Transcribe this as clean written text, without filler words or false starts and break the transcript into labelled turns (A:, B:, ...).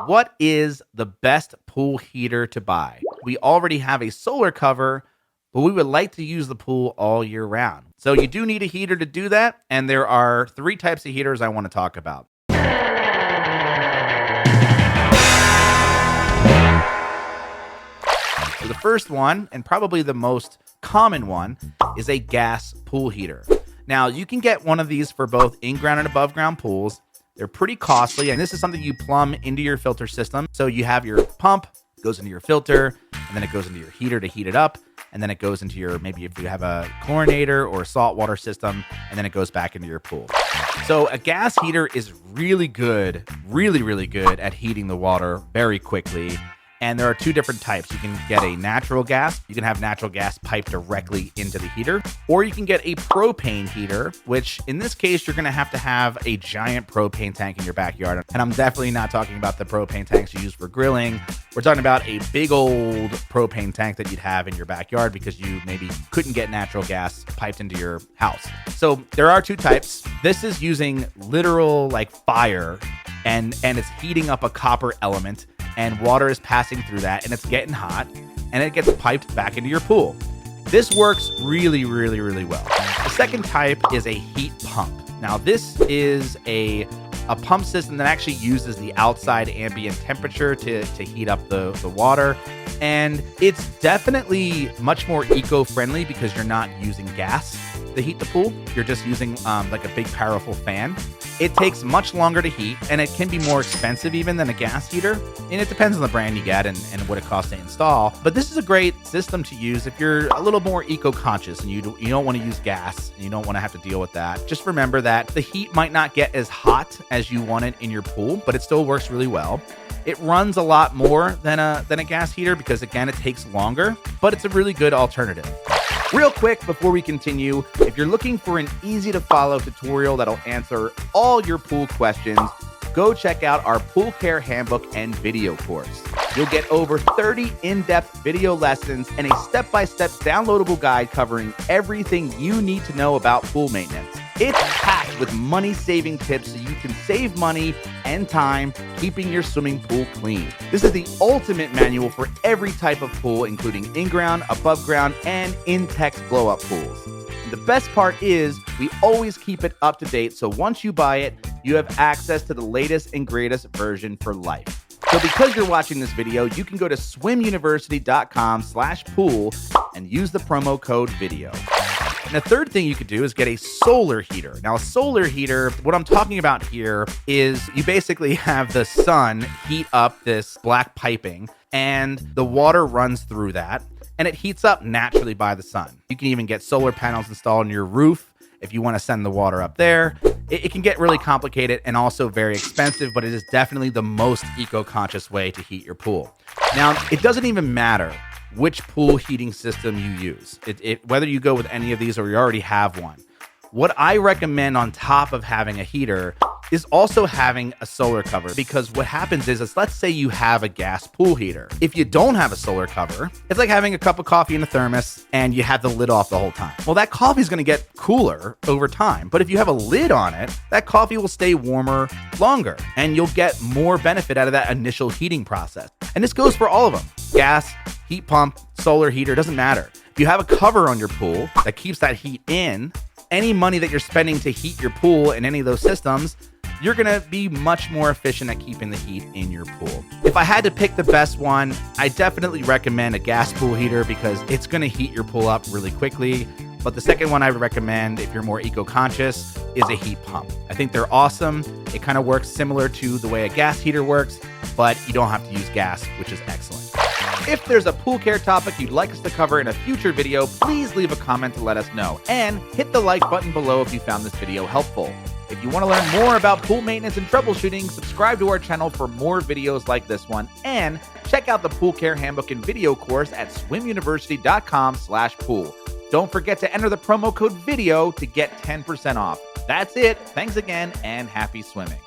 A: What is the best pool heater to buy? We already have a solar cover, but we would like to use the pool all year round. So you do need a heater to do that, and there are 3 types of heaters I want to talk about. So the first one, and probably the most common one, is a gas pool heater. Now, you can get one of these for both in-ground and above-ground pools. They're pretty costly, and this is something you plumb into your filter system. So you have your pump, goes into your filter, and then it goes into your heater to heat it up, and then it goes into your, maybe if you have a chlorinator or a saltwater system, and then it goes back into your pool. So a gas heater is really good, really good at heating the water very quickly. And there are 2 different types. You can get a natural gas. You can have natural gas piped directly into the heater, or you can get a propane heater, which in this case, you're going to have a giant propane tank in your backyard. And I'm definitely not talking about the propane tanks you use for grilling. We're talking about a big old propane tank that you'd have in your backyard because you maybe couldn't get natural gas piped into your house. So there are 2 types. This is using literal like fire, and it's heating up a copper element, and water is passing through that, and it's getting hot, and it gets piped back into your pool. This works really well. The second type is a heat pump. Now, this is a pump system that actually uses the outside ambient temperature to heat up the water, and it's definitely much more eco-friendly because you're not using gas to heat the pool. You're just using like a big powerful fan. It takes much longer to heat, and it can be more expensive even than a gas heater. And it depends on the brand you get and what it costs to install. But this is a great system to use if you're a little more eco-conscious and you don't want to use gas and you don't want to have to deal with that. Just remember that the heat might not get as hot as you want it in your pool, but it still works really well. It runs a lot more than a gas heater because, again, it takes longer, but it's a really good alternative. Real quick before we continue, if you're looking for an easy to follow tutorial that'll answer all your pool questions, go check out our Pool Care Handbook and video course. You'll get over 30 in-depth video lessons and a step-by-step downloadable guide covering everything you need to know about pool maintenance. It's packed with money-saving tips so you can save money and time keeping your swimming pool clean. This is the ultimate manual for every type of pool, including in-ground, above-ground, and in-text blow-up pools. And the best part is we always keep it up to date, so once you buy it, you have access to the latest and greatest version for life. So because you're watching this video, you can go to swimuniversity.com/pool and use the promo code video. And the third thing you could do is get a solar heater. Now, a solar heater, what I'm talking about here is you basically have the sun heat up this black piping, and the water runs through that, and it heats up naturally by the sun. You can even get solar panels installed on your roof if you want to send the water up there. It can get really complicated and also very expensive, but it is definitely the most eco-conscious way to heat your pool. Now, it doesn't even matter which pool heating system you use, whether you go with any of these or you already have one. What I recommend on top of having a heater is also having a solar cover, because what happens is let's say you have a gas pool heater. If you don't have a solar cover, it's like having a cup of coffee in a thermos and you have the lid off the whole time. Well, that coffee is going to get cooler over time, but if you have a lid on it, that coffee will stay warmer longer and you'll get more benefit out of that initial heating process. And this goes for all of them: gas, heat pump, solar heater, doesn't matter. If you have a cover on your pool that keeps that heat in, any money that you're spending to heat your pool in any of those systems, you're gonna be much more efficient at keeping the heat in your pool. If I had to pick the best one, I definitely recommend a gas pool heater because it's gonna heat your pool up really quickly. But the second one I would recommend, if you're more eco-conscious, is a heat pump. I think they're awesome. It kind of works similar to the way a gas heater works, but you don't have to use gas, which is excellent. If there's a pool care topic you'd like us to cover in a future video, please leave a comment to let us know. And hit the like button below if you found this video helpful. If you want to learn more about pool maintenance and troubleshooting, subscribe to our channel for more videos like this one. And check out the Pool Care Handbook and video course at swimuniversity.com/pool. Don't forget to enter the promo code video to get 10% off. That's it. Thanks again and happy swimming.